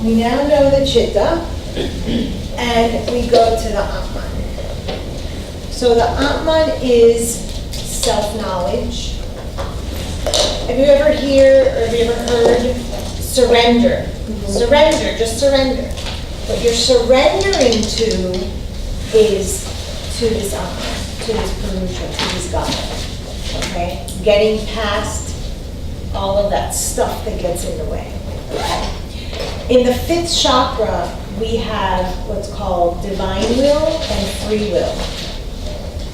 we now know the Chitta, and we go to the Atman. So the Atman is self-knowledge. Have you ever heard surrender? Surrender, just surrender. What you're surrendering to is to this Atman, to this Purusha, to this God. Okay? Getting past all of that stuff that gets in the way. Okay? In the 5th chakra, we have what's called divine will and free will.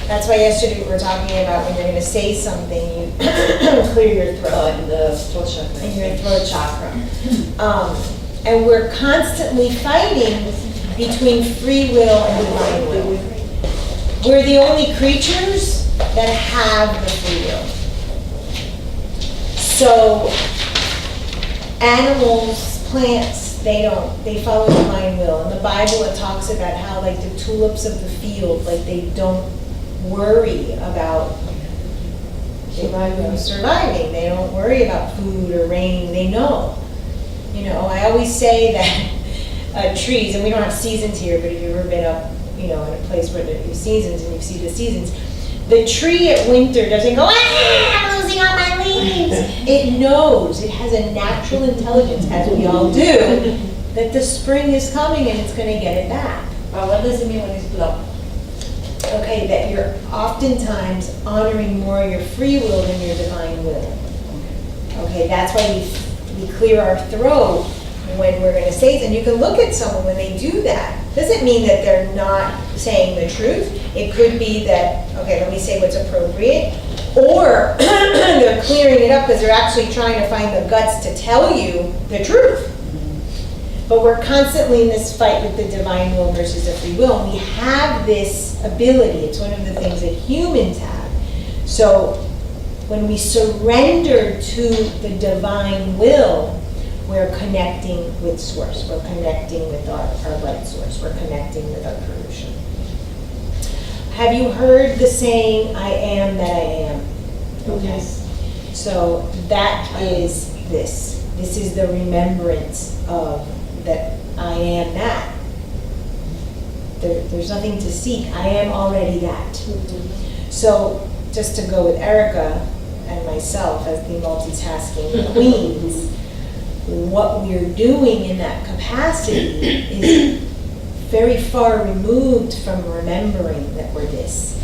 That's why yesterday we were talking about when you're going to say something, you clear your throat. In the throat chakra. In your throat chakra. And we're constantly fighting between free will and divine will. We're the only creatures that have the free will. So animals, plants, they follow divine will. In the Bible it talks about how like the tulips of the field, like they don't worry about surviving. They don't worry about food or rain. They know. You know, I always say that trees, and we don't have seasons here, but if you've ever been up, you know, in a place where there are seasons and you see the seasons, the tree at winter doesn't go, I'm losing all my leaves. It knows, it has a natural intelligence, as we all do, that the spring is coming and it's going to get it back. What does it mean when it's blocked? Okay, that you're oftentimes honoring more your free will than your divine will. Okay, that's why we clear our throat when we're going to say it. And you can look at someone when they do that. Doesn't mean that they're not saying the truth. It could be that, okay, let me say what's appropriate. Or they're clearing it up because they're actually trying to find the guts to tell you the truth. But we're constantly in this fight with the divine will versus the free will. And we have this ability. It's one of the things that humans have. So when we surrender to the divine will, we're connecting with Source. We're connecting with our light source. We're connecting with our Purusha. Have you heard the saying, I am that I am? Okay. Yes. So that is this. This is the remembrance of that I am that. There's nothing to seek. I am already that. Mm-hmm. So just to go with Erica and myself as the multitasking queens, what we're doing in that capacity is very far removed from remembering that we're this.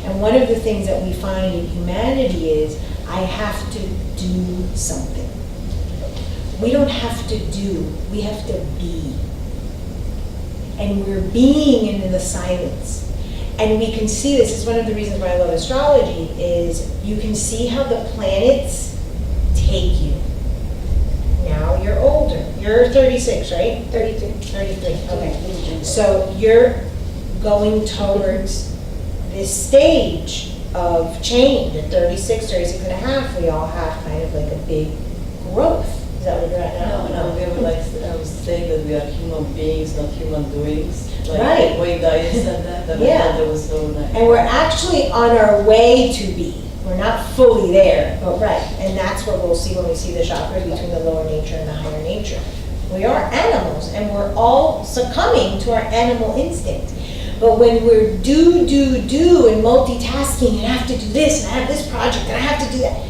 And one of the things that we find in humanity is I have to do something. We don't have to do, we have to be. And we're being in the silence. And we can see this, is one of the reasons why I love astrology, is you can see how the planets take you. Now you're older. You're 36, right? 33. 33, okay. So you're going towards this stage of change. At 36, 36 and a half, we all have kind of like a big growth. Is that what you're at now? No, we were like, I was saying that we are human beings, not human doings. Like Right. the way Gaia said that Yeah. I thought that was so nice. And we're actually on our way to be. We're not fully there, but right. And that's what we'll see when we see the chakras between the lower nature and the higher nature. We are animals, and we're all succumbing to our animal instinct. But when we're do, and multitasking, and I have to do this, and I have this project, and I have to do that,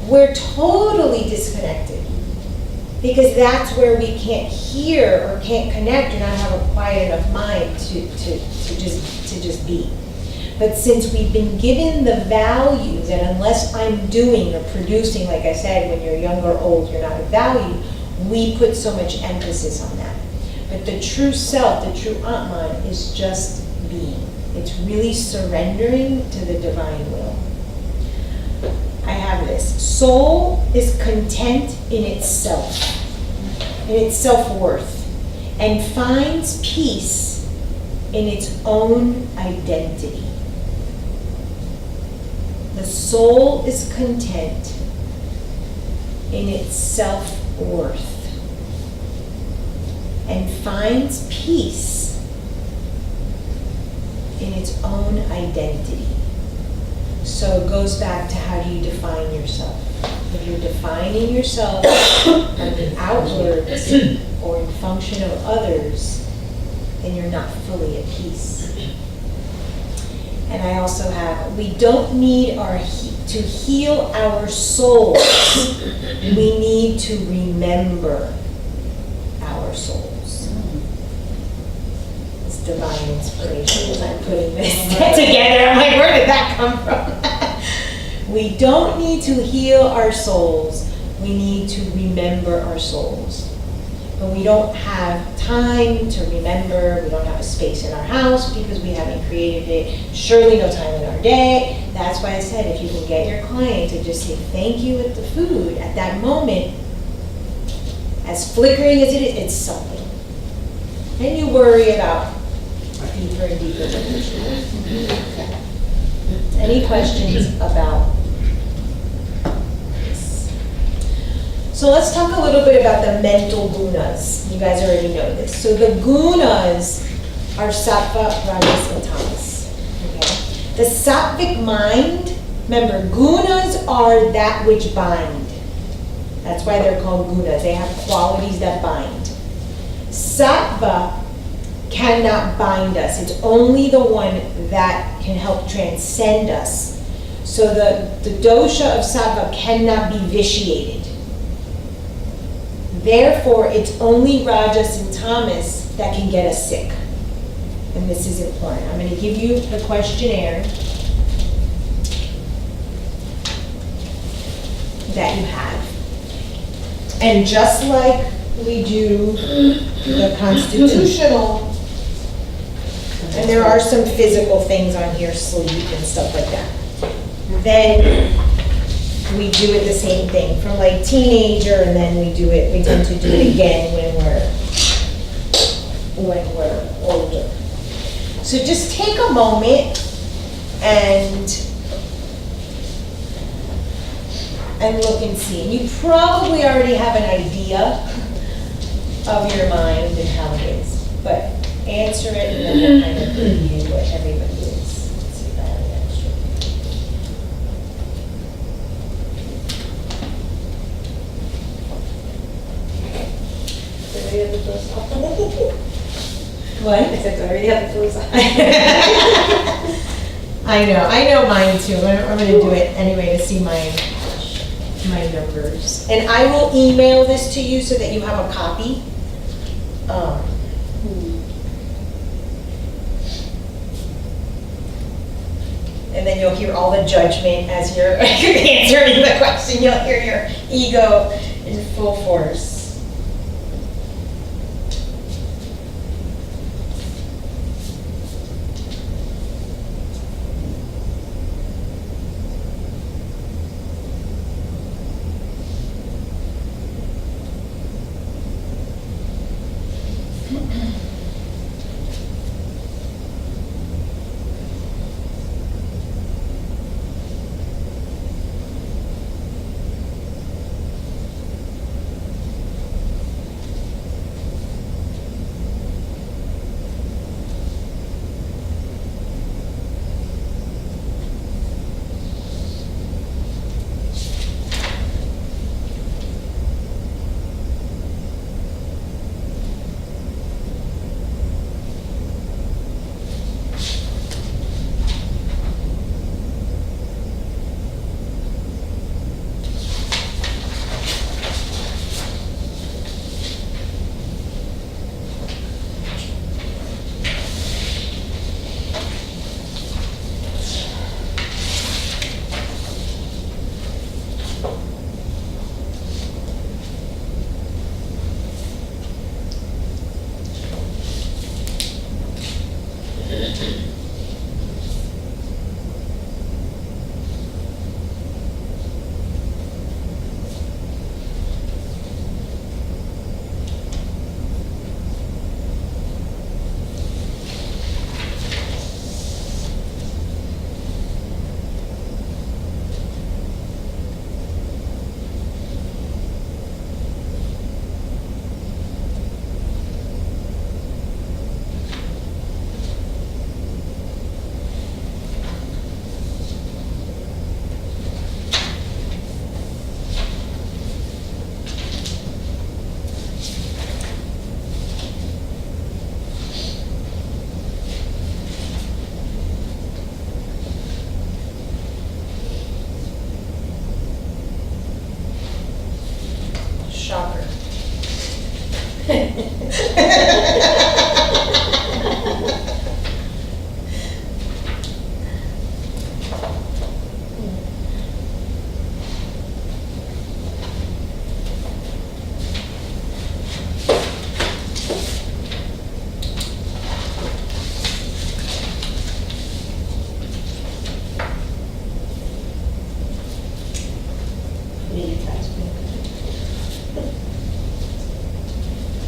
we're totally disconnected. Because that's where we can't hear or can't connect or not have a quiet enough mind to just be. But since we've been given the values, and unless I'm doing or producing, like I said, when you're young or old, you're not of value, we put so much emphasis on that. But the true self, the true Atman, is just being. It's really surrendering to the divine will. I have this. Soul is content in itself, in its self-worth, and finds peace in its own identity. The soul is content in its self-worth and finds peace in its own identity. So it goes back to, how do you define yourself? If you're defining yourself on the outwards or in function of others, then you're not fully at peace. And I also have, we don't need to heal our souls. We need to remember our souls. It's divine inspiration as I'm putting this together. I'm like, where did that come from? We don't need to heal our souls. We need to remember our souls. But we don't have time to remember. We don't have a space in our house because we haven't created it. Surely no time in our day. That's why I said if you can get your client to just say thank you with the food at that moment, as flickering as it is, it's something. Then you worry about deeper and deeper. Okay. Any questions about this? So let's talk a little bit about the mental gunas. You guys already know this. So the gunas are sattva, rajas, and tamas. Okay? The sattvic mind, remember, gunas are that which bind. That's why they're called gunas. They have qualities that bind. Sattva cannot bind us. It's only the one that can help transcend us. So the dosha of sattva cannot be vitiated. Therefore, it's only rajas and tamas that can get us sick. And this is important. I'm going to give you the questionnaire that you have. And just like we do the constitutional, and there are some physical things on here, sleep and stuff like that, then we do it the same thing from like teenager, and then we tend to do it again when we're older. So just take a moment and look and see. And you probably already have an idea of your mind and how it is, but answer it and then we'll kind of review what everybody is. Let's see if I have an extra. Do we have the first option? What? I said, do I already have the first option? I know mine too. I'm gonna do it anyway to see my numbers. And I will email this to you so that you have a copy. And then you'll hear all the judgment as you're answering the question. You'll hear your ego in full force.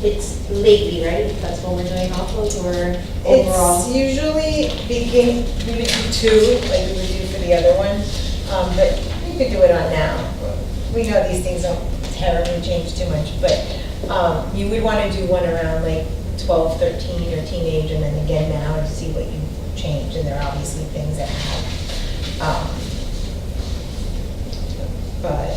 It's lately, right? That's when we're doing offloads or overall? It's usually we would do two, like we would do for the other one, but we could do it on now. We know these things don't terribly change too much, but you would want to do one around like 12, 13, or teenage, and then again now to see what you change. And there are obviously things that have, but.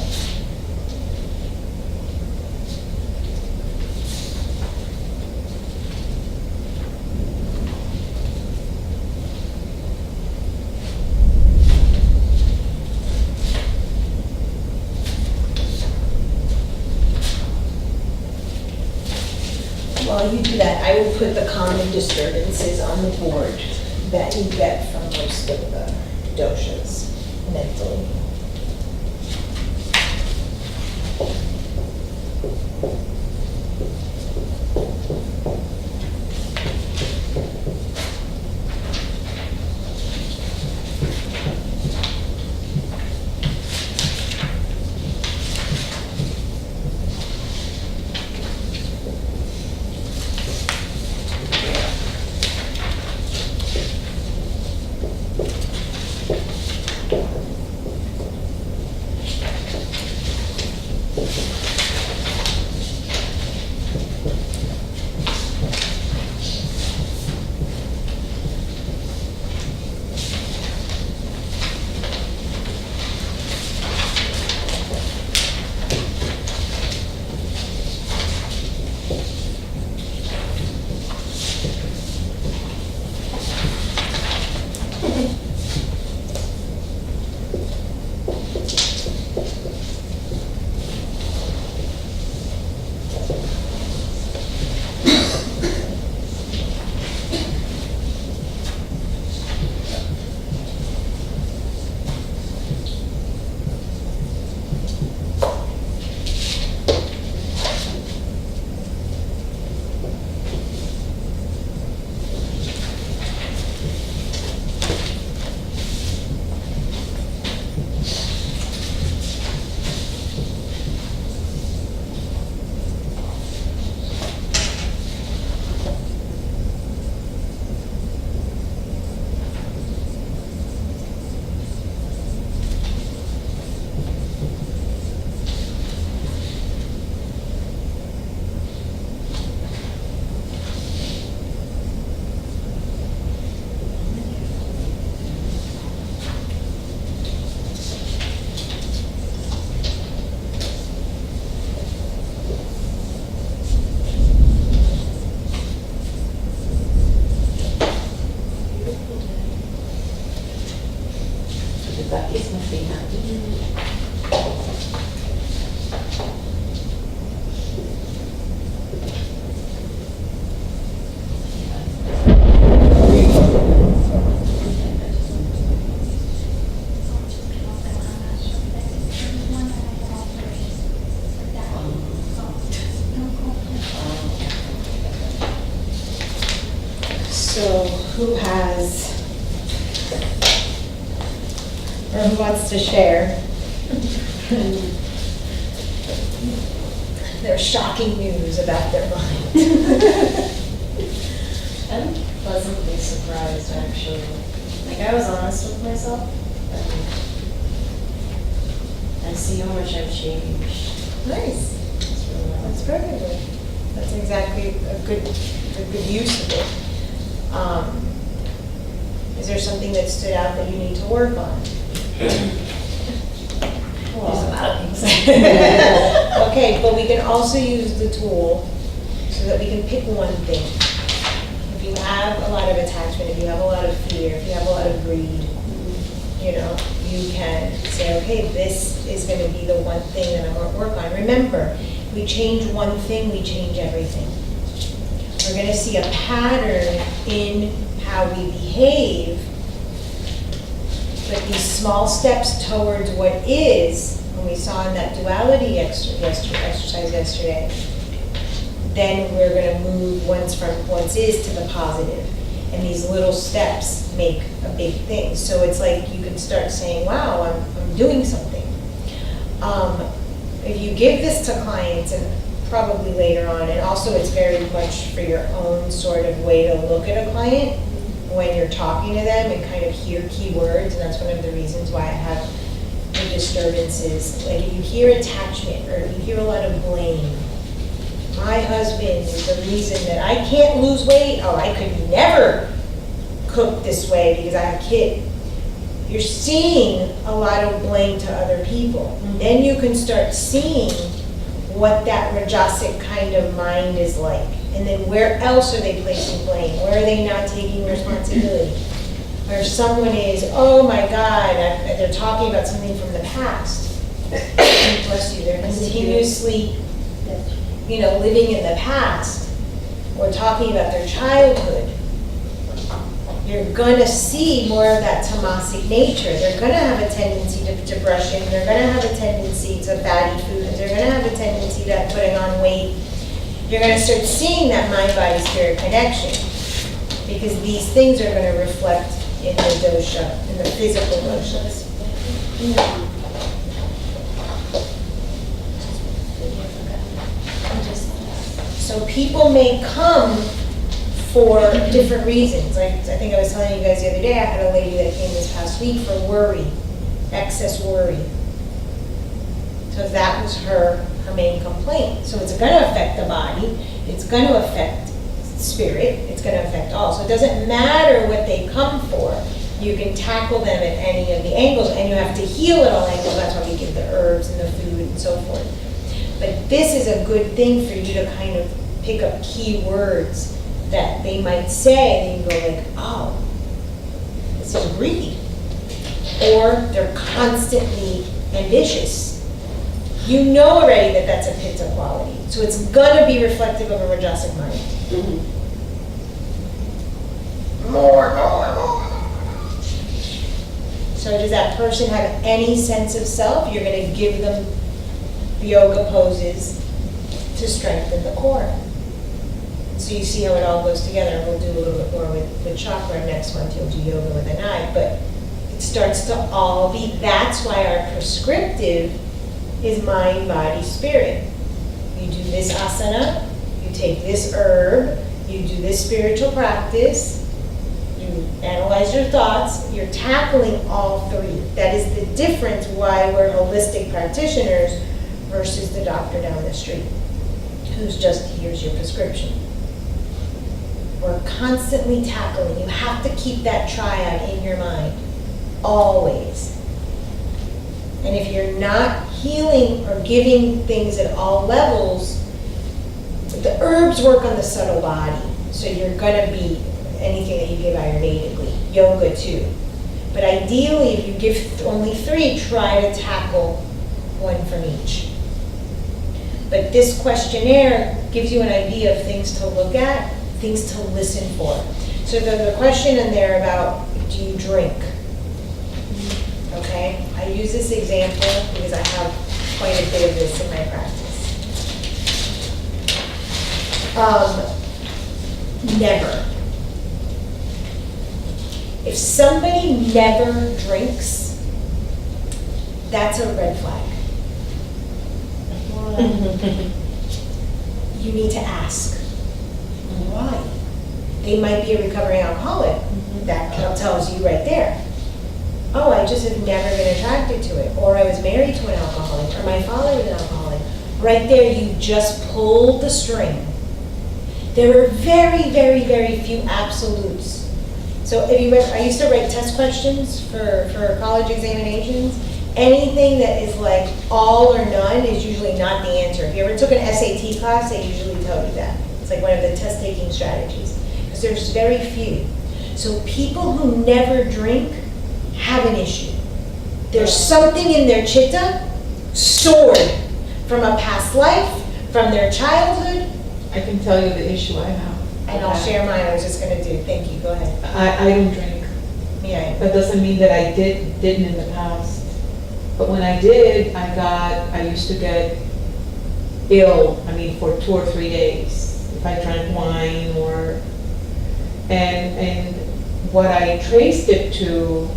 While you do that, I will put the common disturbances on the board that you get from most of the doshas mentally. That is my favorite. So who has, or who wants to share their shocking news about their mind? I'm pleasantly surprised, actually. Like, I was honest with myself, and I see how much I've changed. Nice. It's really That's nice. very good. That's exactly a good use of it. Is there something that stood out that you need to work on? Well, There's a lot of things. Okay, but we can also use the tool so that we can pick one thing. If you have a lot of attachment, if you have a lot of fear, if you have a lot of greed, you know, you can say, okay, this is going to be the one thing that I'm going to work on. Remember, we change one thing, we change everything. We're going to see a pattern in how we behave, but these small steps towards what is, when we saw in that duality exercise yesterday, then we're going to move once from what's is to the positive. And these little steps make a big thing. So it's like you can start saying, wow, I'm doing something. If you give this to clients, and probably later on, and also it's very much for your own sort of way to look at a client when you're talking to them and kind of hear key words, and that's one of the reasons why I have the disturbances. Like if you hear attachment or you hear a lot of blame, my husband is the reason that I can't lose weight. Oh, I could never cook this way because I have a kid. You're seeing a lot of blame to other people. Then you can start seeing what that Rajasic kind of mind is like. And then where else are they placing blame? Where are they not taking responsibility? Or someone is, oh my God, they're talking about something from the past. Bless you, they're continuously living in the past, or talking about their childhood. You're going to see more of that tamasic nature. They're going to have a tendency to brushing. They're going to have a tendency to fatty foods. They're going to have a tendency to putting on weight. You're going to start seeing that mind-body-spirit connection, because these things are going to reflect in the dosha, in the physical doshas. So people may come for different reasons. Like I think I was telling you guys the other day, I had a lady that came this past week for worry, excess worry. So that was her main complaint. So it's going to affect the body, it's going to affect spirit, it's going to affect all. So it doesn't matter what they come for. You can tackle them at any of the angles, and you have to heal at all angles. That's why we give the herbs and the food and so forth. But this is a good thing for you to kind of pick up key words that they might say, and you go like, oh, this is greed. Or they're constantly ambitious. You know already that that's a pitta quality. So it's gonna be reflective of a Rajasic mind. More. So does that person have any sense of self? You're gonna give them yoga poses to strengthen the core. So you see how it all goes together. We'll do a little bit more with chakra next month. You'll do yoga with an eye, but it starts to all be, that's why our prescriptive is mind, body, spirit. You do this asana, you take this herb, you do this spiritual practice, you analyze your thoughts, you're tackling all three. That is the difference why we're holistic practitioners versus the doctor down the street who's just, here's your prescription. We're constantly tackling. You have to keep that triad in your mind, always. And if you're not healing or giving things at all levels, the herbs work on the subtle body. So you're gonna be anything that you give Ayurvedically, yoga too. But ideally, if you give only three, try to tackle one from each. But this questionnaire gives you an idea of things to look at, things to listen for. So the question in there about, do you drink? Okay, I use this example because I have quite a bit of this in my practice. Never. If somebody never drinks, that's a red flag. You need to ask. Why? They might be a recovering alcoholic. That tells you right there. Oh, I just have never been attracted to it. Or I was married to an alcoholic. Or my father was an alcoholic. Right there, you just pulled the string. There are very, very, very few absolutes. So if you I used to write test questions for college examinations. Anything that is like all or none is usually not the answer. If you ever took an SAT class, they usually tell you that. It's like one of the test-taking strategies. Because there's very few. So people who never drink have an issue. There's something in their chitta stored from a past life, from their childhood. I can tell you the issue I have. And I'll share mine, I was just gonna do, thank you, go ahead. I don't drink. Yeah, That doesn't mean that I didn't in the past. But when I did, I used to get ill, for 2 or 3 days. If I drank wine and what I traced it to,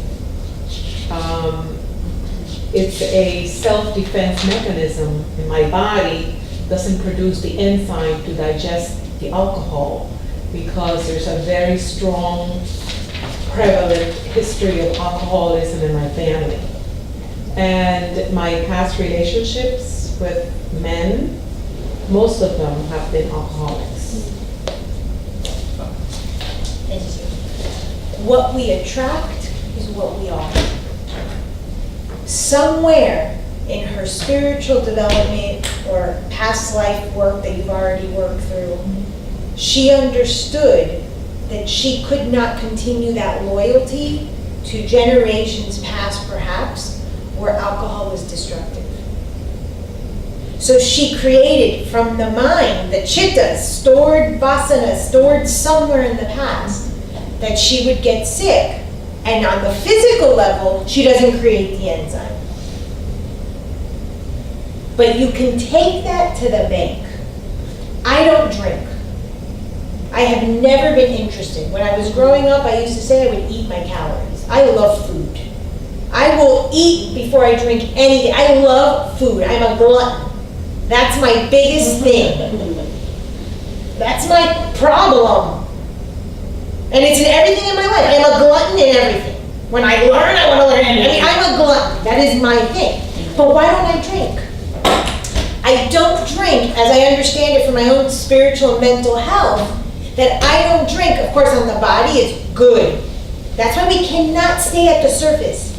it's a self-defense mechanism. In my body doesn't produce the enzyme to digest the alcohol because there's a very strong prevalent history of alcoholism in my family. And my past relationships with men, most of them have been alcoholics. thank you. What we attract is what we are. Somewhere in her spiritual development or past life work that you've already worked through, she understood that she could not continue that loyalty to generations past, perhaps, where alcohol was destructive. So she created from the mind, the chitta, stored vasana, stored somewhere in the past, that she would get sick. And on the physical level, she doesn't create the enzyme. But you can take that to the bank. I don't drink. I have never been interested. When I was growing up, I used to say I would eat my calories. I love food. I will eat before I drink anything. I love food. I'm a glutton. That's my biggest thing. That's my problem. And it's in everything in my life. I'm a glutton in everything. When I learn, I want to learn. I'm a glutton. That is my thing. But why don't I drink? I don't drink, as I understand it from my own spiritual and mental health, that I don't drink, of course, on the body, it's good. That's why we cannot stay at the surface.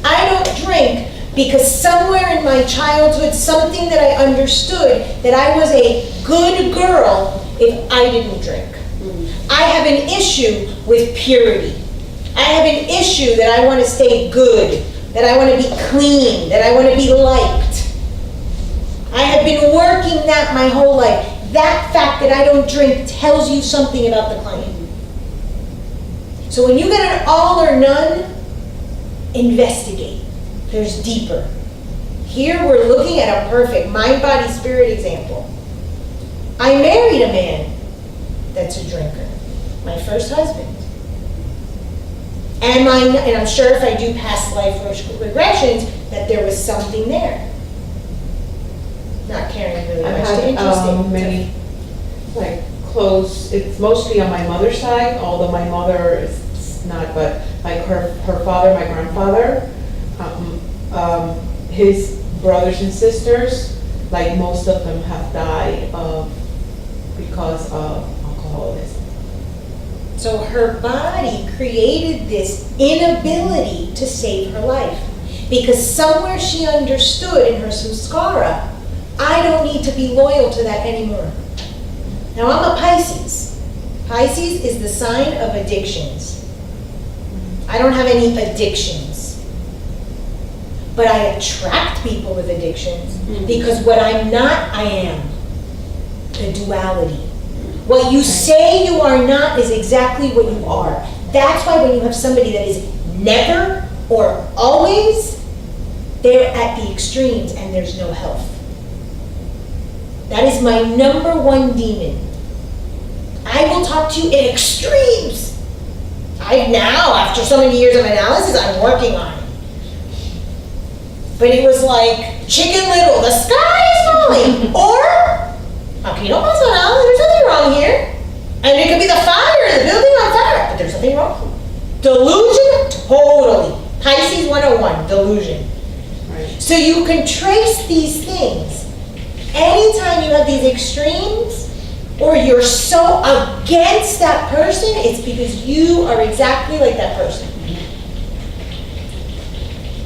I don't drink because somewhere in my childhood, something that I understood that I was a good girl if I didn't drink. I have an issue with purity. I have an issue that I want to stay good, that I want to be clean, that I want to be liked. I have been working that my whole life. That fact that I don't drink tells you something about the client. So when you get an all or none, investigate. There's deeper. Here we're looking at a perfect mind, body, spirit example. I married a man that's a drinker. My first husband. And I'm sure if I do past life regressions, that there was something there. Not caring really I've much had to interesting. many close, it's mostly on my mother's side, although my mother is not, but her father, my grandfather, his brothers and sisters, most of them have died because of alcoholism. So her body created this inability to save her life. Because somewhere she understood in her samskara, I don't need to be loyal to that anymore. Now I'm a Pisces. Pisces is the sign of addictions. I don't have any addictions. But I attract people with addictions because what I'm not, I am. The duality. What you say you are not is exactly what you are. That's why when you have somebody that is never or always, they're at the extremes and there's no health. That is my number one demon. I will talk to you in extremes. After so many years of analysis, I'm working on it. But it was like Chicken Little, the sky is falling. Or, okay, no pasa nada, there's nothing wrong here. And it could be the fire, the building on fire, but there's nothing wrong. Delusion, totally. Pisces 101, delusion. Right. So you can trace these things. Anytime you have these extremes, or you're so against that person, it's because you are exactly like that person.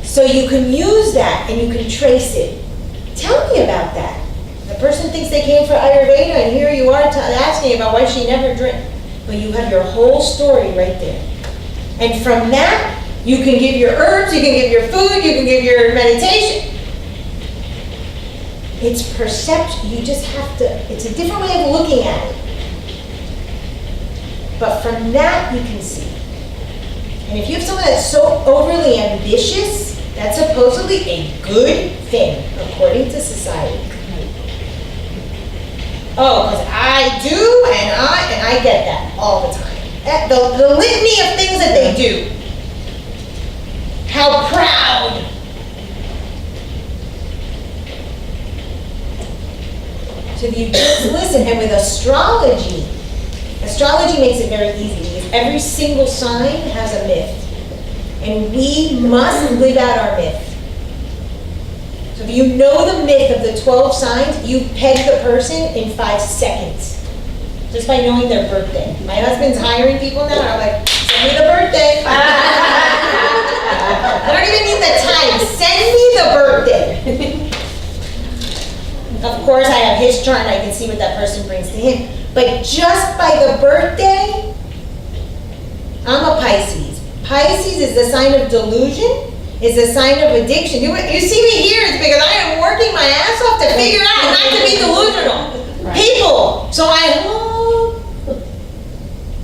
So you can use that and you can trace it. Tell me about that. The person thinks they came for Ayurveda and here you are asking about why she never drank. But you have your whole story right there. And from that, You can give your herbs, you can give your food, you can give your meditation. It's perception, you just have to, it's a different way of looking at it. But from that, you can see. And if you have someone that's so overly ambitious, that's supposedly a good thing, according to society. Oh, because I do, and I get that all the time. The litany of things that they do. How proud. So if you just listen, and with astrology makes it very easy because every single sign has a myth. And we must live out our myth. So if you know the myth of the 12 signs, you peg the person in 5 seconds. Just by knowing their birthday. My husband's hiring people now, and I'm like, send me the birthday. I don't even need the time, send me the birthday. Of course, I have his chart and I can see what that person brings to him. But just by the birthday, I'm a Pisces. Pisces is the sign of delusion, is a sign of addiction. You see me here, it's because I am working my ass off to figure out not to be delusional. Right. People. So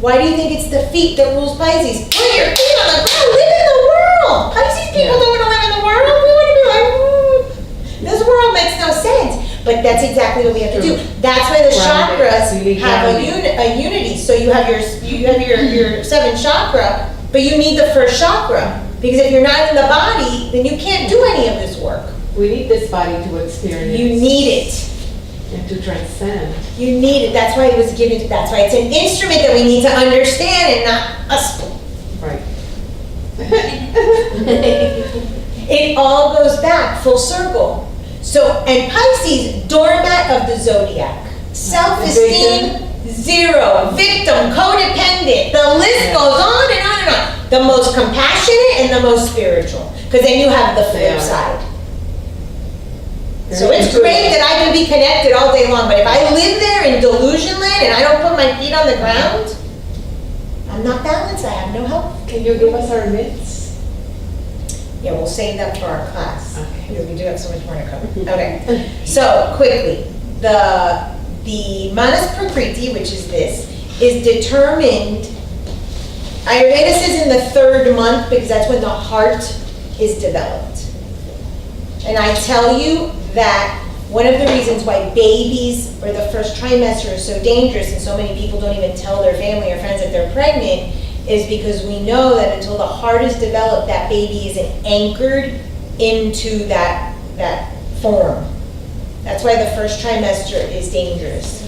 why do you think it's the feet that rules Pisces? Put your feet on the ground, live in the world. Pisces people don't want to live in the world. We want to be like, this world makes no sense. But that's exactly what we have to do. That's why the chakras have a unity. So you have your 7th chakra, but you need the first chakra. Because if you're not in the body, then you can't do any of this work. We need this body to experience. You need it. And to transcend. You need it. That's why it was given. That's why it's an instrument that we need to understand and not us. Right. It all goes back full circle. So, and Pisces, doormat of the zodiac. Self-esteem, 0. Victim, codependent. The list goes on and on and on. The most compassionate and the most spiritual. Because then you have the flip side. So it's great that I can be connected all day long, but if I live there in delusion land and I don't put my feet on the ground, I'm not balanced, I have no help. Can you give us our myths? Yeah, we'll save that for our class. Okay. Because we do have so much more to cover. Okay, so quickly, the Manas Prakriti, which is this, is determined, Ayurveda says in the 3rd month because that's when the heart is developed. And I tell you that one of the reasons why babies or the first trimester is so dangerous and so many people don't even tell their family or friends that they're pregnant is because we know that until the heart is developed, that baby isn't anchored into that form. That's why the first trimester is dangerous.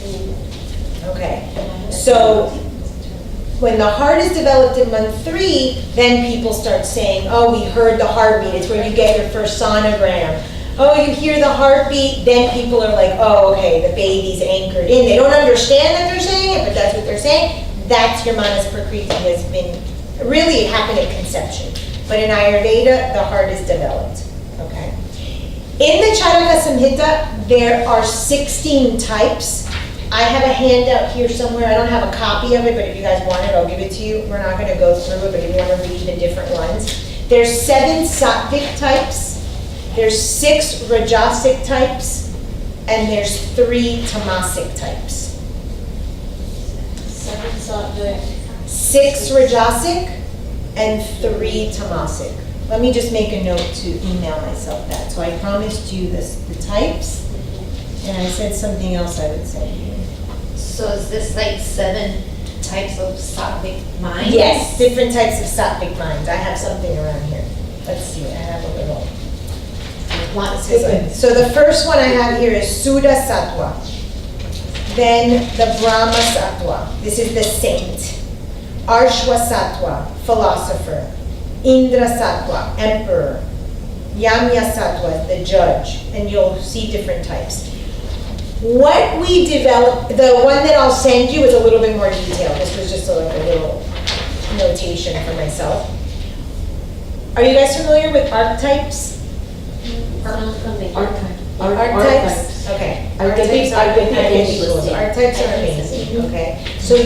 Okay, so when the heart is developed in month 3, then people start saying, oh, we heard the heartbeat. It's where you get your first sonogram. Oh, you hear the heartbeat, then people are like, oh, okay, the baby's anchored in. They don't understand that they're saying it, but that's what they're saying. That's your Manas Prakriti has been, really it happened at conception. But in Ayurveda, the heart is developed, okay? In the Charaka Samhita, there are 16 types. I have a handout here somewhere. I don't have a copy of it, but if you guys want it, I'll give it to you. We're not going to go through it, but if you want to read the different ones. There's 7 sattvic types. There's 6 rajasic types. And there's 3 tamasic types. 7 sattvic. 6 rajasic and 3 tamasic. Let me just make a note to email myself that. So I promised you the types. And I said something else I would send you. So is this like 7 types of sattvic mind? Yes, different types of sattvic minds. I have something around here. Let's see, I have a little. So the first one I have here is Suddha Sattva. Then the Brahma Sattva. This is the saint. Arshwa Sattva, philosopher. Indra Sattva, emperor. Yamya Sattva, the judge. And you'll see different types. What we developed, the one that I'll send you is a little bit more detailed. This was just like a little notation for myself. Are you guys familiar with archetypes? Archetypes? Okay. Archetypes are amazing, okay? So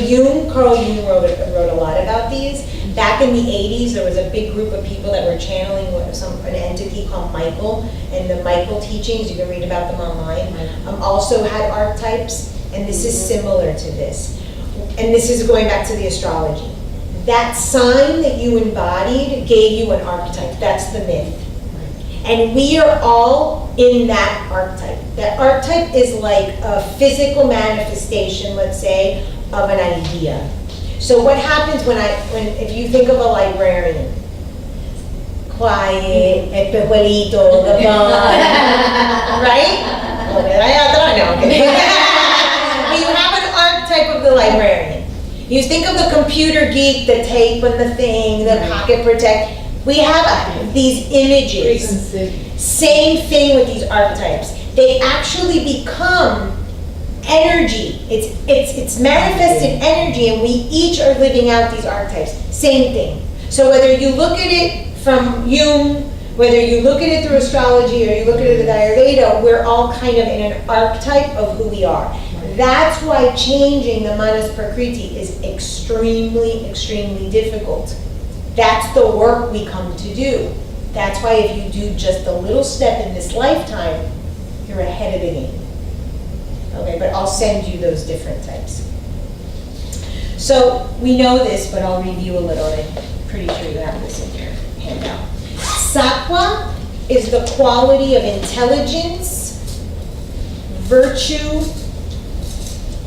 Carl Jung wrote a lot about these. Back in the 80s, there was a big group of people that were channeling an entity called Michael, and the Michael teachings, you can read about them online, also had archetypes, and this is similar to this. And this is going back to the astrology. That sign that you embodied gave you an archetype. That's the myth. And we are all in that archetype. That archetype is like a physical manifestation, let's say, of an idea. So what happens if you think of a librarian? Quiet, espejuelito, the bond, right? You have an archetype of the librarian. You think of the computer geek, the tape and the thing, the pocket protect. We have these images. Same thing with these archetypes. They actually become energy. It's manifested energy, and we each are living out these archetypes. Same thing. So whether you look at it from Jung, whether you look at it through astrology or you look at it with Ayurveda, we're all kind of in an archetype of who we are. That's why changing the Manas Prakriti is extremely, extremely difficult. That's the work we come to do. That's why if you do just a little step in this lifetime, you're ahead of the game. Okay, but I'll send you those different types. So we know this, but I'll review a little. I'm pretty sure you have this in your handout. Sattva is the quality of intelligence, virtue,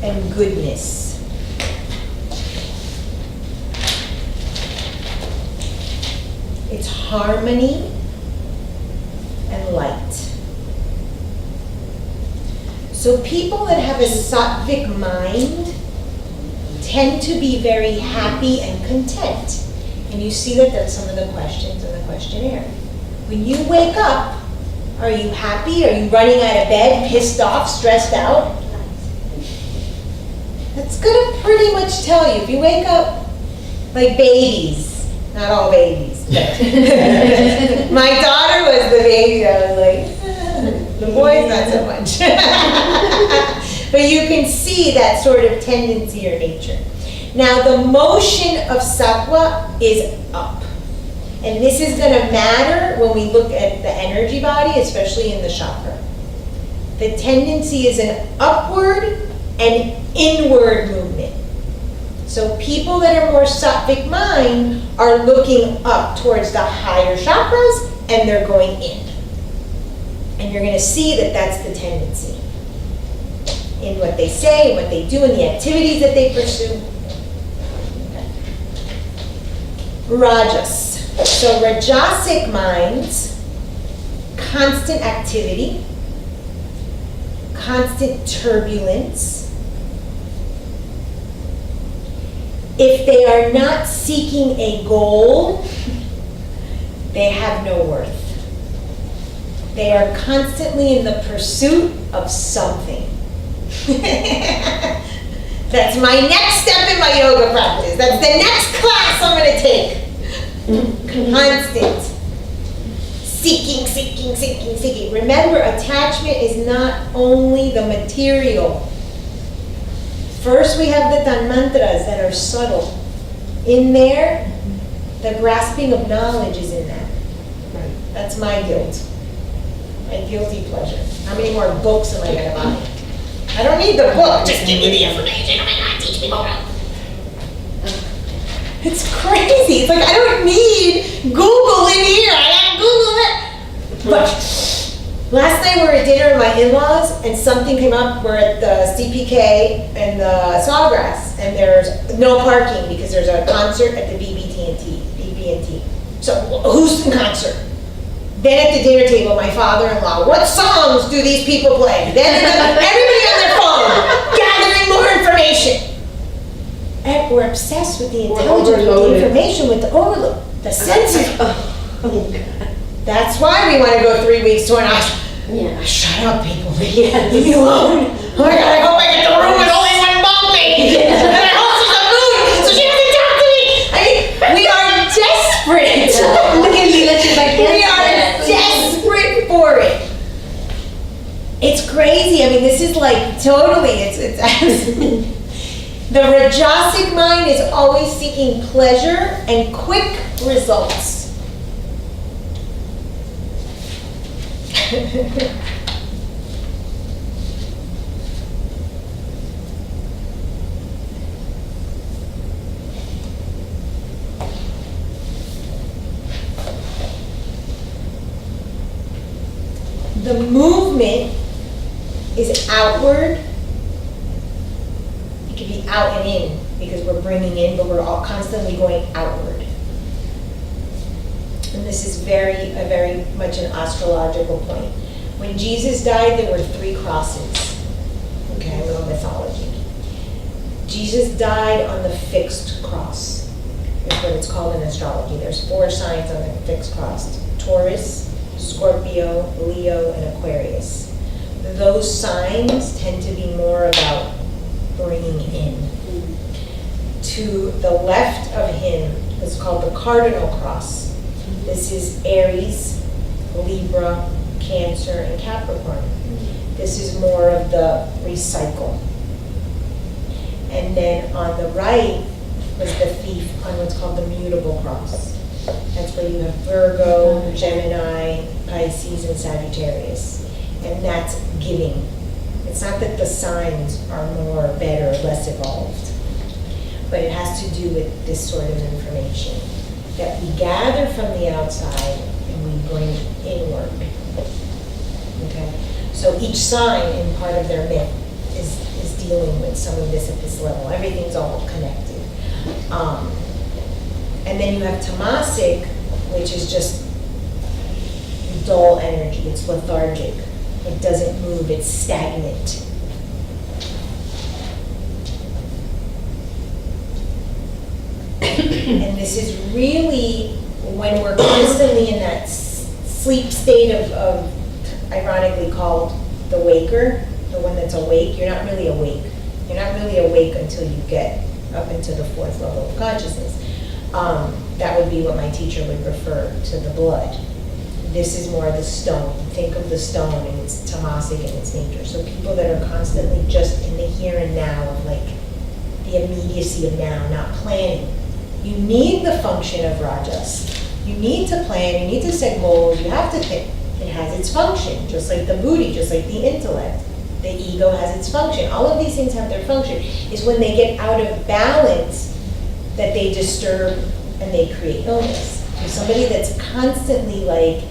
and goodness. It's harmony and light. So people that have a sattvic mind tend to be very happy and content. And you see that that's some of the questions in the questionnaire. When you wake up, are you happy? Are you running out of bed, pissed off, stressed out? That's gonna pretty much tell you. If you wake up like babies, not all babies, but my daughter was the baby that was like, the boys not so much. But you can see that sort of tendency or nature. Now the motion of sattva is up. And this is gonna matter when we look at the energy body, especially in the chakra. The tendency is an upward and inward movement. So people that are more sattvic mind are looking up towards the higher chakras and they're going in. And you're gonna see that that's the tendency in what they say, and what they do, and the activities that they pursue. Okay. Rajas. So Rajasic minds, constant activity, constant turbulence. If they are not seeking a goal, they have no worth. They are constantly in the pursuit of something. That's my next step in my yoga practice. That's the next class I'm going to take. Constant. Seeking, seeking, seeking, seeking. Remember, attachment is not only the material. First, we have the tanmantras that are subtle. In there, the grasping of knowledge is in that. That's my guilt. My guilty pleasure. How many more books am I going to buy? I don't need the book. Just give me the information. Oh my God, teach me more. It's crazy. It's like I don't need Google in here. I have Google it. But last night we were at dinner with my in-laws and something came up. We're at the CPK and the Sawgrass and there's no parking because there's a concert at the BB&T. So who's in concert? Then at the dinner table, my father-in-law, what songs do these people play? Then everybody on their phone, gathering more information. And we're obsessed with the intelligence, with the information, with the overload, the senses. Oh, God. That's why we want to go 3 weeks to an hospital. Yeah. Shut up, people. Leave me alone. Oh my God, I hope I get the room with only one bunk mate. And I hope she's a moon, so she doesn't talk to me. I mean, we are desperate. Look at me, let's see if I can. We are desperate for it. It's crazy. I mean, this is like totally, The Rajasic mind is always seeking pleasure and quick results. The movement is outward. It could be out and in because we're bringing in, but we're all constantly going outward. And this is very much an astrological point. When Jesus died, there were 3 crosses. Okay, a little mythology. Jesus died on the fixed cross. Is what it's called in astrology. There's 4 signs on the fixed cross: Taurus, Scorpio, Leo, and Aquarius. Those signs tend to be more about bringing in. To the left of him is called the cardinal cross. This is Aries, Libra, Cancer, and Capricorn. This is more of the recycle. And then on the right was the thief on what's called the mutable cross. That's where you have Virgo, Gemini, Pisces, and Sagittarius. And that's giving. It's not that the signs are more, better, less evolved, but it has to do with this sort of information that we gather from the outside and we bring inward. Okay? So each sign in part of their myth is dealing with some of this at this level. Everything's all connected. And then you have tamasic, which is just dull energy. It's lethargic. It doesn't move. It's stagnant. And this is really when we're constantly in that sleep state of ironically called the waker, the one that's awake. You're not really awake. You're not really awake until you get up into the 4th level of consciousness. That would be what my teacher would refer to the blood. This is more the stone. Think of the stone and its tamasic and its nature. So people that are constantly just in the here and now of like the immediacy of now, not planning. You need the function of Rajas. You need to plan, you need to set goals, you have to think. It has its function, just like the buddhi, just like the intellect. The ego has its function. All of these things have their function. It's when they get out of balance that they disturb and they create illness. So somebody that's constantly like,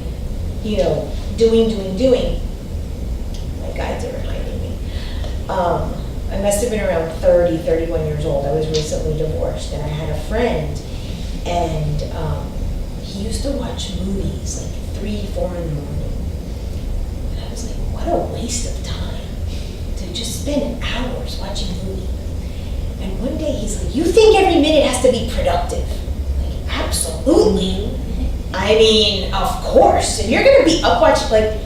doing, my guides are reminding me. I must have been around 30, 31 years old. I was recently divorced and I had a friend and he used to watch movies like 3, 4 in the morning. And I was like, what a waste of time to just spend hours watching movies. And one day he's like, you think every minute has to be productive? Like, absolutely. I mean, of course. If you're gonna be up watching, like,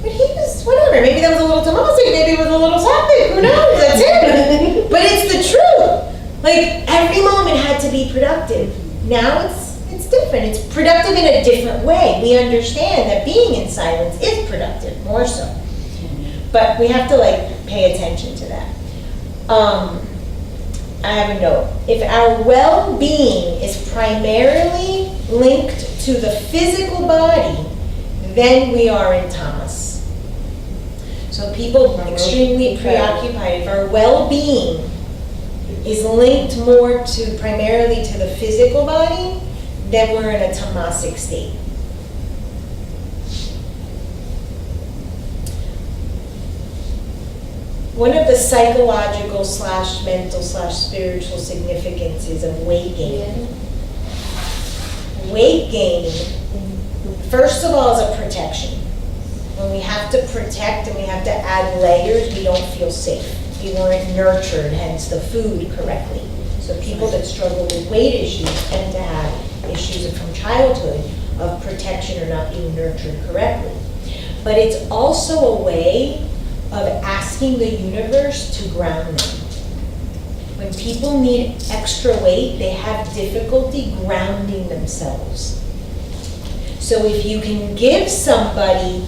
but he was, whatever, maybe that was a little tamasic, maybe it was a little sapphic, who knows, that's it. But it's the truth. Like, every moment had to be productive. Now it's different. It's productive in a different way. We understand that being in silence is productive, more so. But we have to, like, pay attention to that. I have a note. If our well-being is primarily linked to the physical body, then we are in tamas. So people extremely preoccupied. If our well-being is linked more to primarily to the physical body, then we're in a tamasic state. One of the psychological / mental / spiritual significances of weight gain. Weight gain, first of all, is a protection. When we have to protect and we have to add layers, we don't feel safe. We weren't nurtured, hence the food, correctly. So people that struggle with weight issues tend to have issues from childhood of protection or not being nurtured correctly. But it's also a way of asking the universe to ground them. When people need extra weight, they have difficulty grounding themselves. So if you can give somebody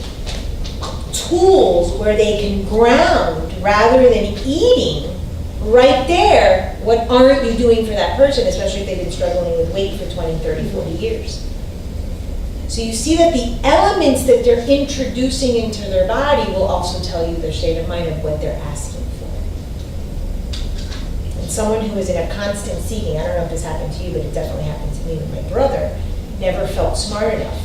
tools where they can ground rather than eating right there, what aren't you doing for that person, especially if they've been struggling with weight for 20, 30, 40 years? So you see that the elements that they're introducing into their body will also tell you their state of mind of what they're asking for. And someone who is in a constant seeking, I don't know if this happened to you, but it definitely happened to me with my brother, never felt smart enough.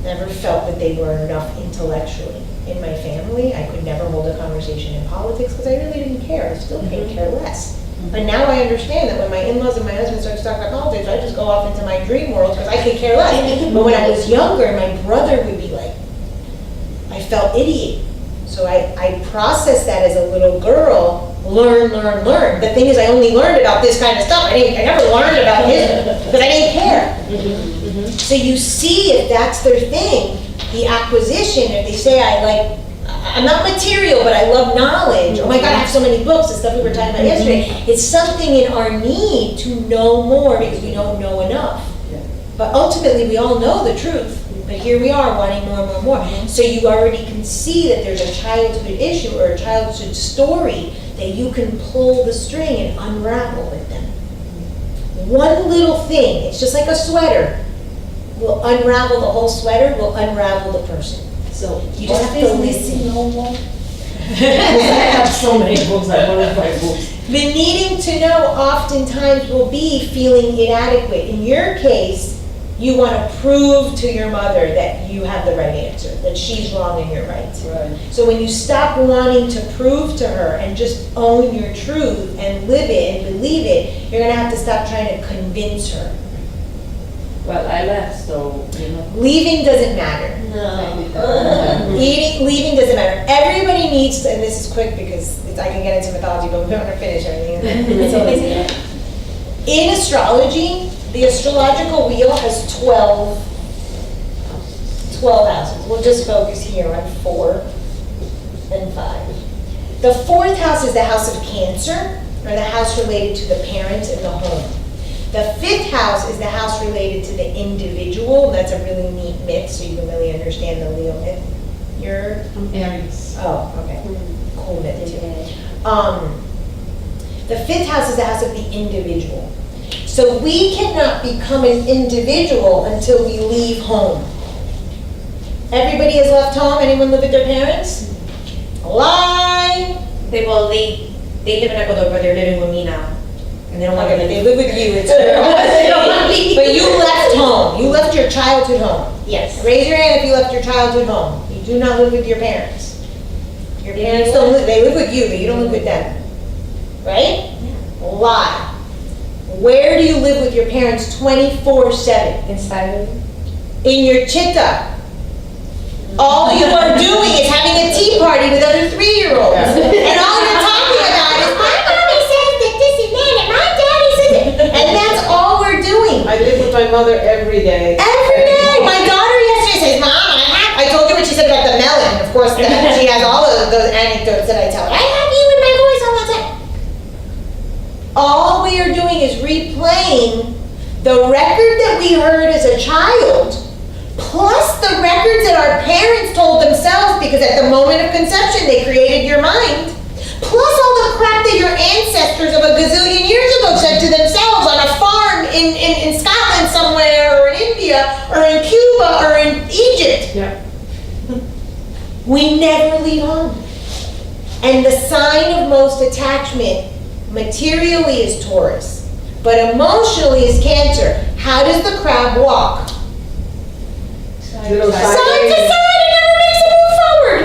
Never felt that they were enough intellectually. In my family, I could never hold a conversation in politics because I really didn't care. I still could care less. But now I understand that when my in-laws and my husband start to talk about politics, I just go off into my dream world because I could care less. But when I was younger, my brother would be like, I felt idiot. So I processed that as a little girl, learn. The thing is, I only learned about this kind of stuff. I never learned about his, because I didn't care. So you see if that's their thing, the acquisition, if they say I'm not material, but I love knowledge. Oh my God, I have so many books, the stuff we were talking about yesterday. It's something in our need to know more because we don't know enough. But ultimately, we all know the truth. But here we are wanting more and more. So you already can see that there's a childhood issue or a childhood story that you can pull the string and unravel with them. One little thing, it's just like a sweater, will unravel the whole sweater, will unravel the person. So You just have to listen. No more. I have so many books, I want to buy books. The needing to know oftentimes will be feeling inadequate. In your case, you want to prove to your mother that you have the right answer, that she's wrong and you're right. Right. So when you stop wanting to prove to her and just own your truth and live it and believe it, you're going to have to stop trying to convince her. Well, I left, so, Leaving doesn't matter. Leaving doesn't matter. Everybody needs to, and this is quick because I can get into mythology, but we don't want to finish everything. In astrology, the astrological wheel has 12 houses. We'll just focus here on 4 and 5. The 4th house is the house of Cancer, or the house related to the parents and the home. The 5th house is the house related to the individual. That's a really neat myth, so you can really understand the Leo myth. You're? Aries. Oh, okay. Cool myth too. The 5th house is the house of the individual. So we cannot become an individual until we leave home. Everybody has left home? Anyone live with their parents? Lie! They live in Ecuador, but they're living with me now. And they don't want Okay, to but they live with you, it's true. But you left home, you left your childhood home. Yes. Raise your hand if you left your childhood home. You do not live with your parents. Your parents don't live, they live with you, but you don't live with them. Right? Yeah. Lie. Where do you live with your parents 24/7? Inside. In your chitta. All you are doing is having a tea party with other 3-year-olds. And all you're talking about is, my mommy says that this and that, and my daddy says it. And that's all we're doing. I live with my mother every day. Every day. My daughter yesterday says, Mom, I told you what she said about the melon. Of course, she has all of those anecdotes that I tell her. I have you in my voice all the time. All we are doing is replaying the record that we heard as a child, plus the records that our parents told themselves, because at the moment of conception they created your mind, plus all the crap that your ancestors of a gazillion years ago said to themselves on a farm in Scotland somewhere, or in India, or in Cuba, or in Egypt. Yeah. We never leave home. And the sign of most attachment materially is Taurus, but emotionally is Cancer. How does the crab walk? Little Side to side, it never makes a move forward.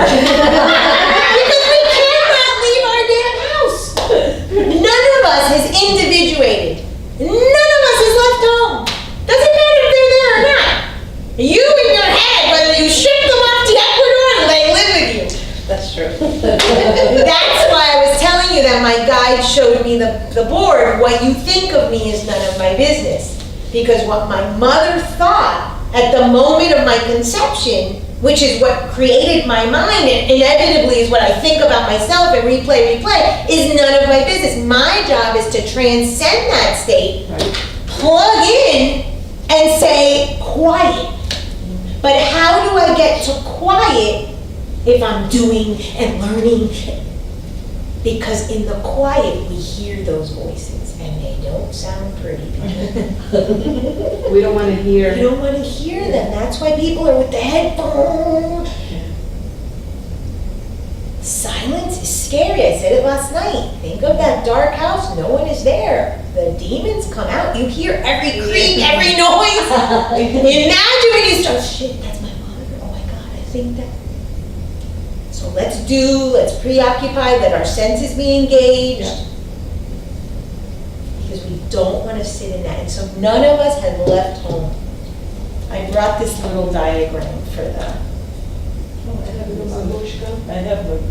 Because we cannot leave our damn house. None of us has individuated. None of us has left home. Doesn't matter if they're there or not. You in your head, whether you ship them off to Ecuador or they live with you. That's true. That's why I was telling you that my guide showed me the board. What you think of me is none of my business. Because what my mother thought at the moment of my conception, which is what created my mind and inevitably is what I think about myself and replay, is none of my business. My job is to transcend that state, plug in, and say, quiet. But how do I get to quiet if I'm doing and learning? Because in the quiet, we hear those voices, and they don't sound pretty. We don't want to hear. You don't want to hear them. That's why people are with the headphones. Silence is scary. I said it last night. Think of that dark house. No one is there. The demons come out. You hear every creak, every noise. Imagine when you start, shit, that's my monitor. Oh my God, I think that. So let's preoccupy, let our senses be engaged. Yeah. Because we don't want to sit in that. And so none of us had left home. I brought this little diagram for the. I have one.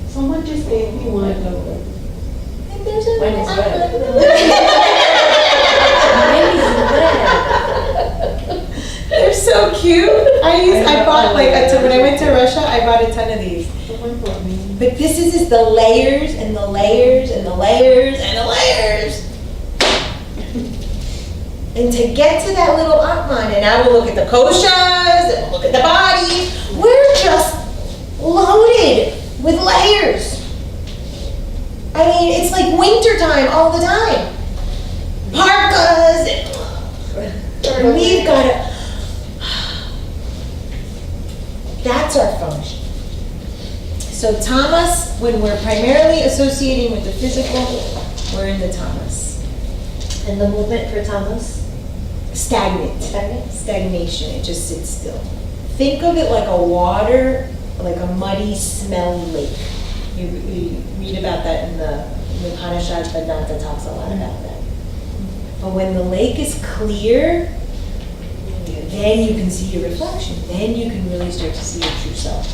Someone just gave me one. And there's a Mine is They're so cute. I bought like when I went to Russia, I bought a ton of these. Someone brought me. But this is the layers and the layers and the layers and the layers. And to get to that little outline, and now we'll look at the koshas, and we'll look at the body. We're just loaded with layers. I mean, it's like wintertime all the time. Parkas, and we've got to. That's our function. So tamas, when we're primarily associating with the physical, we're in the tamas. And the movement for tamas? Stagnant. Stagnant? Stagnation, it just sits still. Think of it like a water, like a muddy, smelly lake. You read about that in the Upanishads, Vedanta talks a lot about that. But when the lake is clear, then you can see your reflection. Then you can really start to see your true self.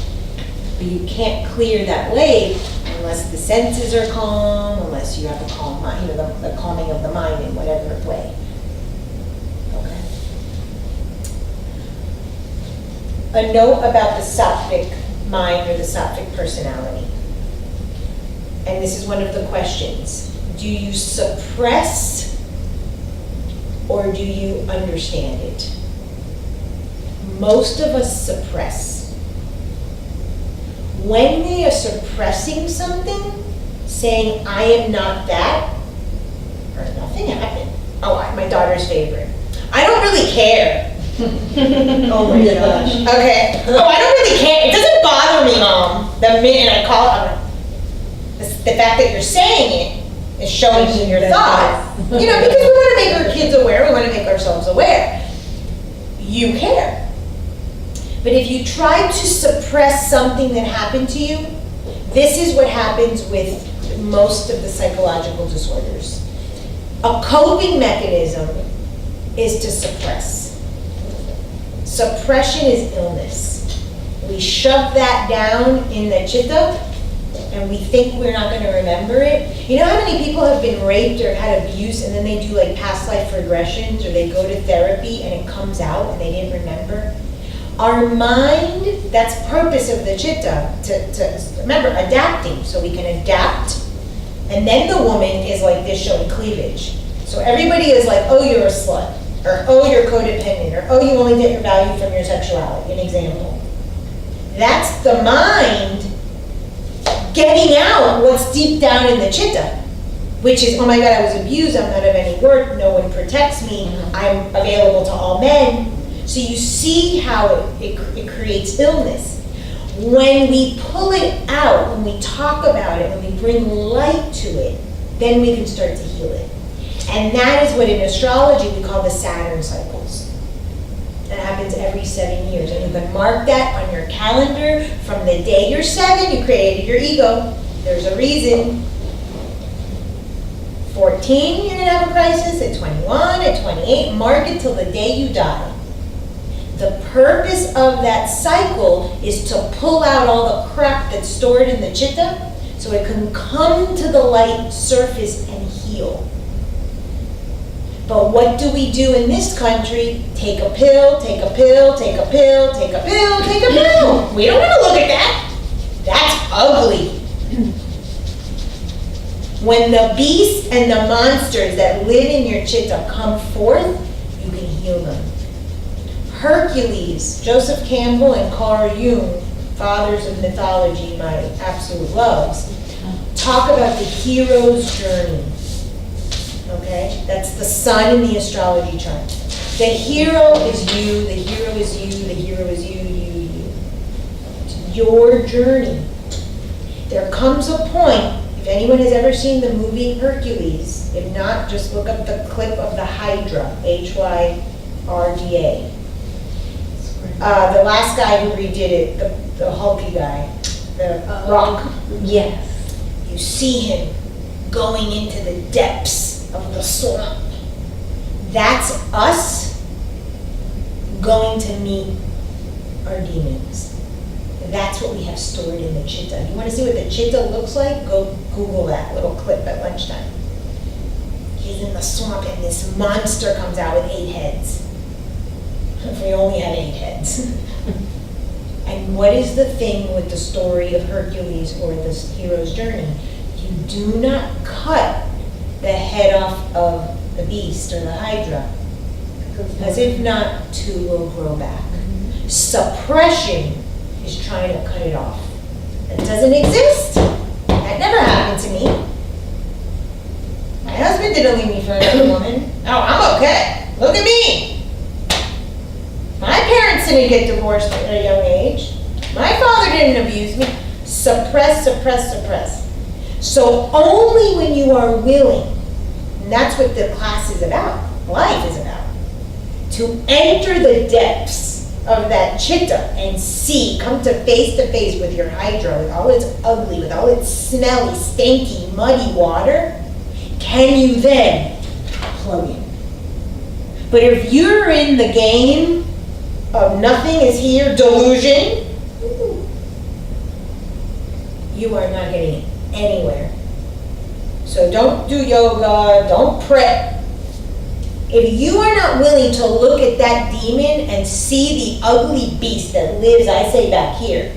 But you can't clear that lake unless the senses are calm, unless you have a calm mind, the calming of the mind in whatever way. Okay. A note about the sattvic mind or the sattvic personality. And this is one of the questions. Do you suppress or do you understand it? Most of us suppress. When we are suppressing something, saying, I am not that, or nothing happened. Oh, my daughter's favorite. I don't really care. Oh my gosh. Okay. Oh, I don't really care. It doesn't bother me, Mom. The minute I call it, the fact that you're saying it is showing me your thought. Because we want to make our kids aware, we want to make ourselves aware. You care. But if you try to suppress something that happened to you, this is what happens with most of the psychological disorders. A coping mechanism is to suppress. Suppression is illness. We shove that down in the chitta, and we think we're not going to remember it. You know how many people have been raped or had abuse, and then they do like past life regressions, or they go to therapy, and it comes out, and they didn't remember? Our mind, that's purpose of the chitta, to remember, adapting, so we can adapt. And then the woman is like this, showing cleavage. So everybody is like, oh, you're a slut, or oh, you're codependent, or oh, you only get your value from your sexuality, an example. That's the mind getting out what's deep down in the chitta, which is, oh my God, I was abused, I'm not of any worth, no one protects me, I'm available to all men. So you see how it creates illness. When we pull it out, when we talk about it, when we bring light to it, then we can start to heal it. And that is what in astrology we call the Saturn cycles. That happens every 7 years. And you can mark that on your calendar from the day you're 7, you created your ego. There's a reason. 14, you're gonna have a crisis. At 21, at 28, mark it till the day you die. The purpose of that cycle is to pull out all the crap that's stored in the chitta so it can come to the light surface and heal. But what do we do in this country? Take a pill, take a pill, take a pill, take a pill, take a pill. We don't want to look at that. That's ugly. When the beasts and the monsters that live in your chitta come forth, you can heal them. Hercules, Joseph Campbell and Carl Jung, fathers of mythology, my absolute loves, talk about the hero's journey. Okay? That's the sun in the astrology chart. The hero is you, the hero is you, the hero is you. It's your journey. There comes a point, if anyone has ever seen the movie Hercules, if not, just look up the clip of the Hydra, Hyrda. The last guy who redid it, the hulky guy, the Rock. Yes. You see him going into the depths of the swamp. That's us going to meet our demons. That's what we have stored in the chitta. You want to see what the chitta looks like? Go Google that little clip at lunchtime. He's in the swamp and this monster comes out with 8 heads. If we only had 8 heads. And what is the thing with the story of Hercules or this hero's journey? You do not cut the head off of the beast or the Hydra. Because if not, 2 will grow back. Suppression is trying to cut it off. That doesn't exist. That never happened to me. My husband didn't leave me for another woman. Oh, I'm okay. Look at me. My parents didn't get divorced at a young age. My father didn't abuse me. Suppress, suppress, suppress. So only when you are willing, and that's what the class is about, life is about, to enter the depths of that chitta and see, come to face with your Hydra, with all its ugly, with all its smelly, stinky, muddy water, can you then plug in. But if you're in the game of nothing is here, delusion, you are not getting anywhere. So don't do yoga, don't pray. If you are not willing to look at that demon and see the ugly beast that lives, I say back here,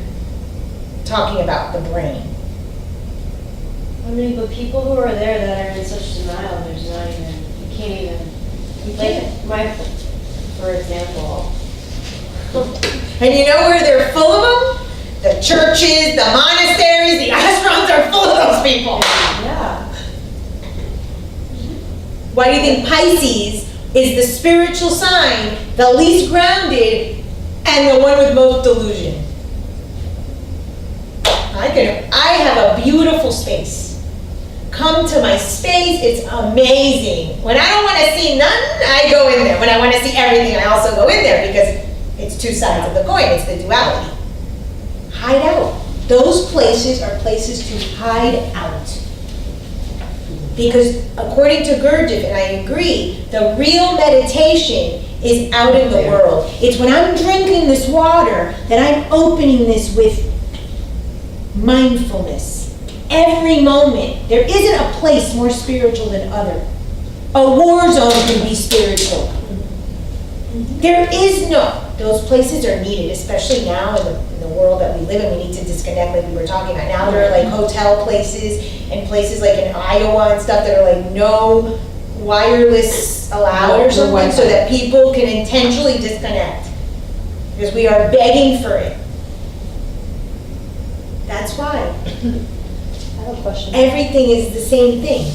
talking about the brain. I mean, but people who are there that are in such denial, there's not even, you can't even, like, for example. And you know where they're full of them? The churches, the monasteries, the ashrams are full of those people. Yeah. Why do you think Pisces is the spiritual sign, the least grounded, and the one with most delusion? I have a beautiful space. Come to my space, it's amazing. When I don't want to see none, I go in there. When I want to see everything, I also go in there because it's 2 sides of the coin, it's the duality. Hide out. Those places are places to hide out. Because according to Gurdjieff, and I agree, the real meditation is out in the world. It's when I'm drinking this water that I'm opening this with mindfulness. Every moment. There isn't a place more spiritual than other. A war zone can be spiritual. There is no. Those places are needed, especially now in the world that we live in. We need to disconnect like we were talking about. Now there are like hotel places and places like in Iowa and stuff that are like no wireless allowed or something so that people can intentionally disconnect. Because we are begging for it. That's why. I have a question. Everything is the same thing.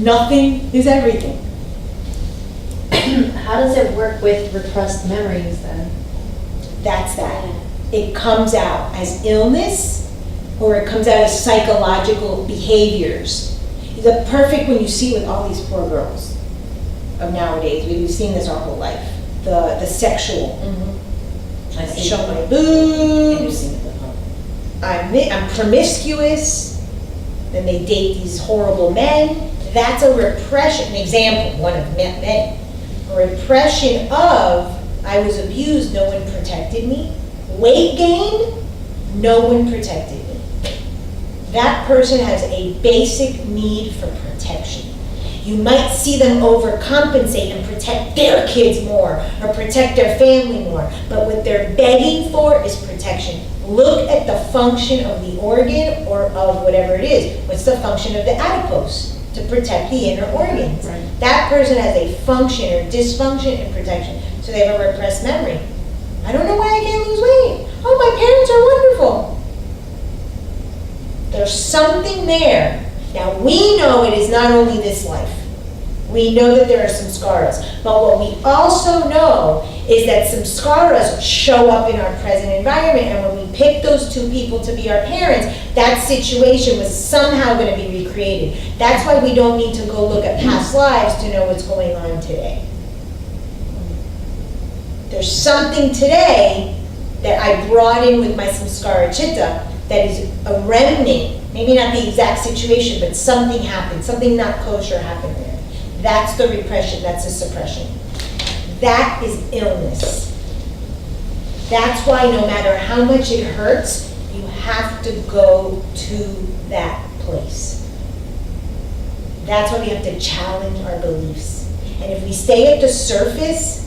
Nothing is everything. How does it work with repressed memories then? That's that. It comes out as illness or it comes out as psychological behaviors. The perfect when you see with all these poor girls of nowadays, we've seen this our whole life. The sexual. I show my boobs. I'm promiscuous. Then they date these horrible men. That's a repression. An example, one of men. A repression of, I was abused, no one protected me. Weight gain, no one protected me. That person has a basic need for protection. You might see them overcompensate and protect their kids more or protect their family more, but what they're begging for is protection. Look at the function of the organ or of whatever it is. What's the function of the adipose? To protect the inner organs. Right. That person has a function or dysfunction in protection. So they have a repressed memory. I don't know why I can't lose weight. Oh, my parents are wonderful. There's something there. Now, we know it is not only this life. We know that there are some samskaras. But what we also know is that some samskaras show up in our present environment. And when we pick those two people to be our parents, that situation was somehow going to be recreated. That's why we don't need to go look at past lives to know what's going on today. There's something today that I brought in with my samskara chitta that is a remnant, maybe not the exact situation, but something happened, something not kosher happened there. That's the repression, that's the suppression. That is illness. That's why no matter how much it hurts, you have to go to that place. That's why we have to challenge our beliefs. And if we stay at the surface,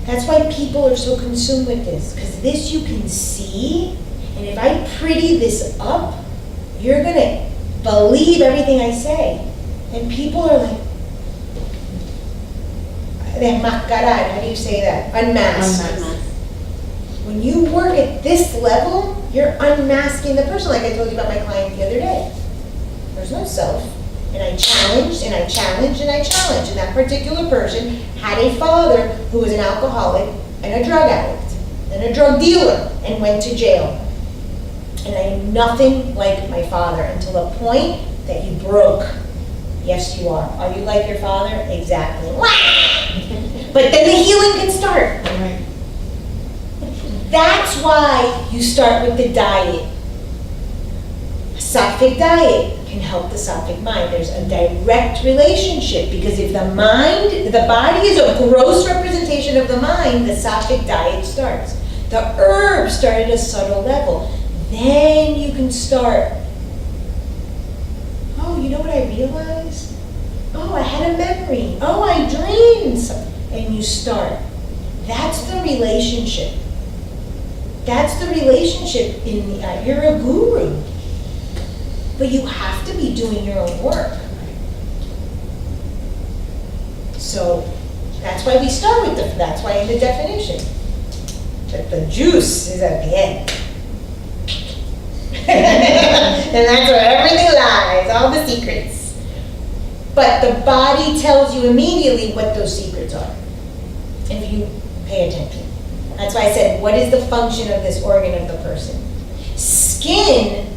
that's why people are so consumed with this, because this you can see, and if I pretty this up, you're gonna believe everything I say. And people are like, how do you say that? Unmasked. When you work at this level, you're unmasking the person, like I told you about my client the other day. There's no self. And I challenged, and I challenged, and I challenged. And that particular person had a father who was an alcoholic and a drug addict and a drug dealer and went to jail. And I am nothing like my father until the point that you broke. Yes, you are. Are you like your father? Exactly. But then the healing can start. Right. That's why you start with the diet. A sattvic diet can help the sattvic mind. There's a direct relationship, because if the body is a gross representation of the mind, the sattvic diet starts. The herbs start at a subtle level. Then you can start, oh, you know what I realized? Oh, I had a memory. Oh, I dreamed something. And you start. That's the relationship. That's the relationship you're a guru. But you have to be doing your own work. So that's why we start with that's why in the definition, that the juice is at the end. And that's where everything lies, all the secrets. But the body tells you immediately what those secrets are, if you pay attention. That's why I said, what is the function of this organ of the person? Skin,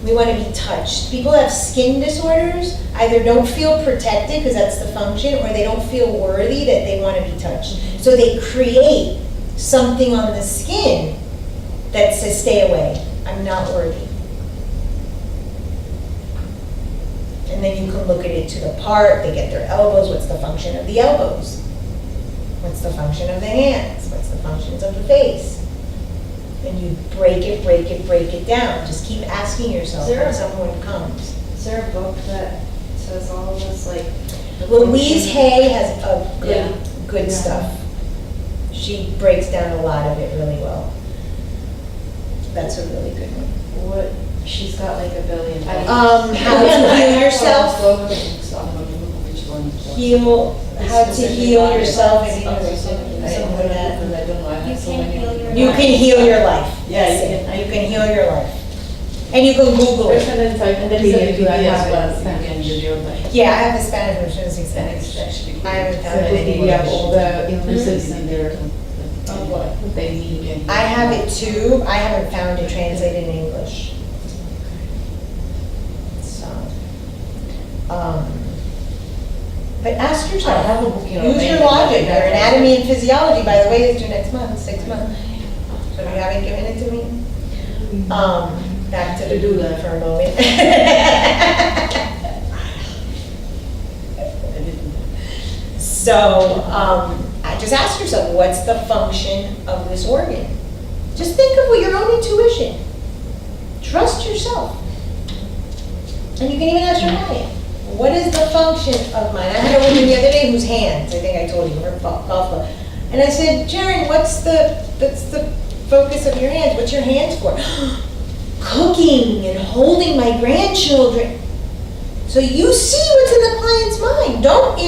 we want to be touched. People have skin disorders, either don't feel protected, because that's the function, or they don't feel worthy that they want to be touched. So they create something on the skin that says, stay away, I'm not worthy. And then you can look at it to the part, they get their elbows, what's the function of the elbows? What's the function of the hands? What's the functions of the face? And you break it down. Just keep asking yourself when someone comes. Is there a book that says all of this, like? Louise Hay has a good Yeah. stuff. She breaks down a lot of it really well. That's a really good one. What, she's got like a billion. How to heal yourself. How to heal yourself. You can heal your life. Yeah, You can heal your life. And you can Google There's it. an encyclopedia. I have Yeah, I have the Spanish version, it's Spanish. I haven't found it in Encyclopedia of English. all the illnesses and their, what they need. I have it too, I haven't found it translated in English. So, but ask yourself. I have a book in Use your Romanian. logic. Your anatomy and physiology, by the way, is due next month, 6 months. So if you haven't given it to me, back to the doula for a moment. So, I just ask yourself, what's the function of this organ? Just think of your own intuition. Trust yourself. And you can even ask your client, what is the function of mine? I had a woman the other day whose hands, I think I told you, her golf club. And I said, Jaren, what's the focus of your hands? What's your hands for? Cooking and holding my grandchildren. So you see what's in the client's mind. You don't